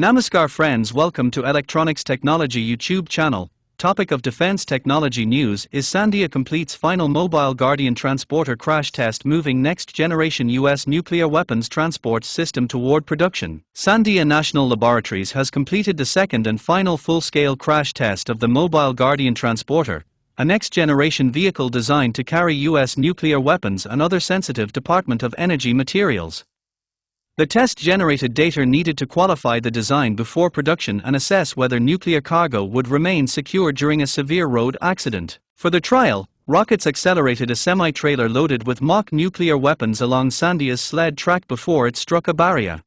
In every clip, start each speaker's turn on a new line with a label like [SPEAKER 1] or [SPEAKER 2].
[SPEAKER 1] Namaskar friends, welcome to Electronics Technology YouTube channel. Topic of Defense Technology News is Sandia completes final Mobile Guardian Transporter crash test, moving next generation US nuclear weapons transport system toward production. Sandia National Laboratories has completed the second and final full-scale crash test of the Mobile Guardian Transporter, a next-generation vehicle designed to carry US nuclear weapons and other sensitive Department of Energy materials. The test generated data needed to qualify the design before production and assess whether nuclear cargo would remain secure during a severe road accident. For the trial, rockets accelerated a semi-trailer loaded with mock nuclear weapons along Sandia's sled track before it struck a barrier.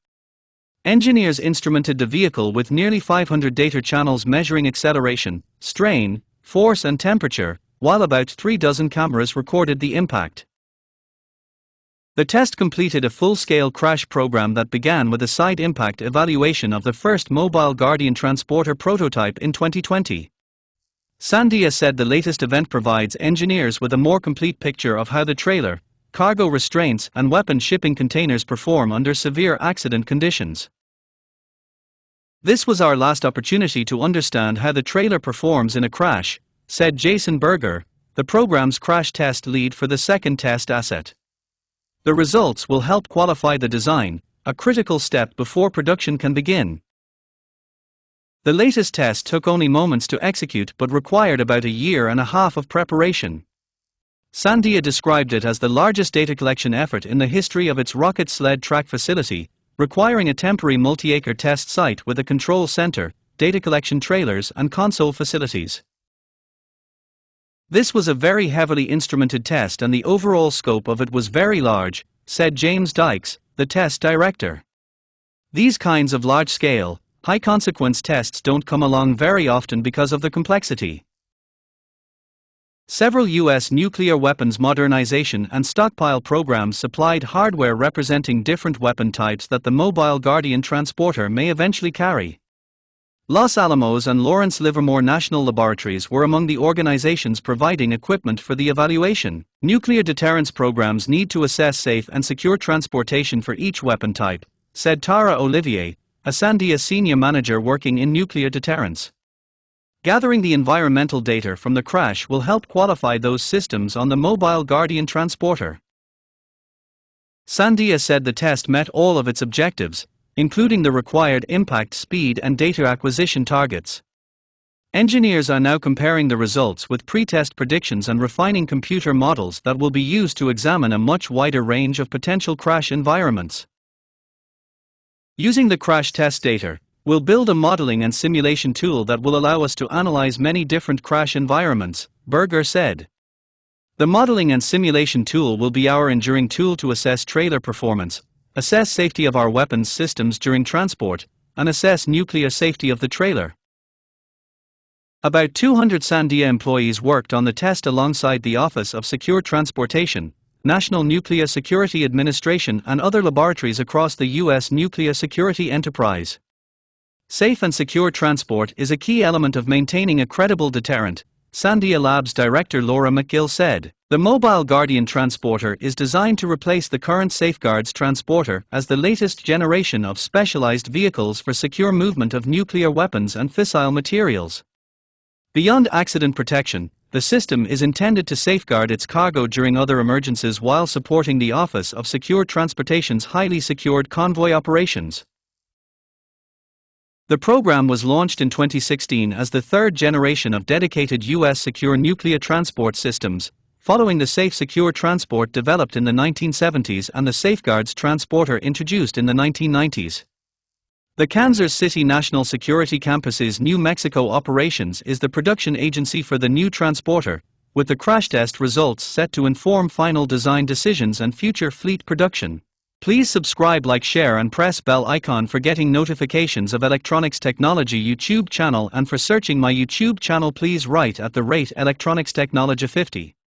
[SPEAKER 1] Engineers instrumented the vehicle with nearly 500 data channels measuring acceleration, strain, force and temperature, while about 36 cameras recorded the impact. The test completed a full-scale crash program that began with a side impact evaluation of the first Mobile Guardian Transporter prototype in 2020. Sandia said the latest event provides engineers with a more complete picture of how the trailer, cargo restraints and weapon shipping containers perform under severe accident conditions. "This was our last opportunity to understand how the trailer performs in a crash," said Jason Berger, the program's crash test lead for the second test asset. "The results will help qualify the design, a critical step before production can begin." The latest test took only moments to execute but required about a year and a half of preparation. Sandia described it as the largest data collection effort in the history of its rocket sled track facility, requiring a temporary multi-acre test site with a control center, data collection trailers and console facilities. "This was a very heavily instrumented test and the overall scope of it was very large," said James Dykes, the test director. "These kinds of large-scale, high-consequence tests don't come along very often because of the complexity." Several U.S. nuclear weapons modernization and stockpile programs supplied hardware representing different weapon types that the Mobile Guardian Transporter may eventually carry. Los Alamos and Lawrence Livermore National Laboratories were among the organizations providing equipment for the evaluation. Nuclear deterrence programs need to assess safe and secure transportation for each weapon type, said Tara Olivier, a Sandia senior manager working in nuclear deterrence. Gathering the environmental data from the crash will help qualify those systems on the Mobile Guardian Transporter. Sandia said the test met all of its objectives, including the required impact speed and data acquisition targets. Engineers are now comparing the results with pre-test predictions and refining computer models that will be used to examine a much wider range of potential crash environments. Using the crash test data, we'll build a modeling and simulation tool that will allow us to analyze many different crash environments, Berger said. "The modeling and simulation tool will be our enduring tool to assess trailer performance, assess safety of our weapons systems during transport, and assess nuclear safety of the trailer." About 200 Sandia employees worked on the test alongside the Office of Secure Transportation, National Nuclear Security Administration and other laboratories across the U.S. nuclear security enterprise. "Safe and secure transport is a key element of maintaining a credible deterrent," Sandia Labs Director Laura McGill said. "The Mobile Guardian Transporter is designed to replace the current Safeguards Transporter as the latest generation of specialized vehicles for secure movement of nuclear weapons and fissile materials. Beyond accident protection, the system is intended to safeguard its cargo during other emergencies while supporting the Office of Secure Transportation's highly secured convoy operations." The program was launched in 2016 as the third generation of dedicated U.S. secure nuclear transport systems, following the Safe Secure Transport developed in the 1970s and the Safeguards Transporter introduced in the 1990s. The Kansas City National Security Campus's New Mexico operations is the production agency for the new transporter, with the crash test results set to inform final design decisions and future fleet production. Please subscribe, like, share and press bell icon for getting notifications of Electronics Technology YouTube channel, and for searching my YouTube channel please write at the rate Electronics Technology 50.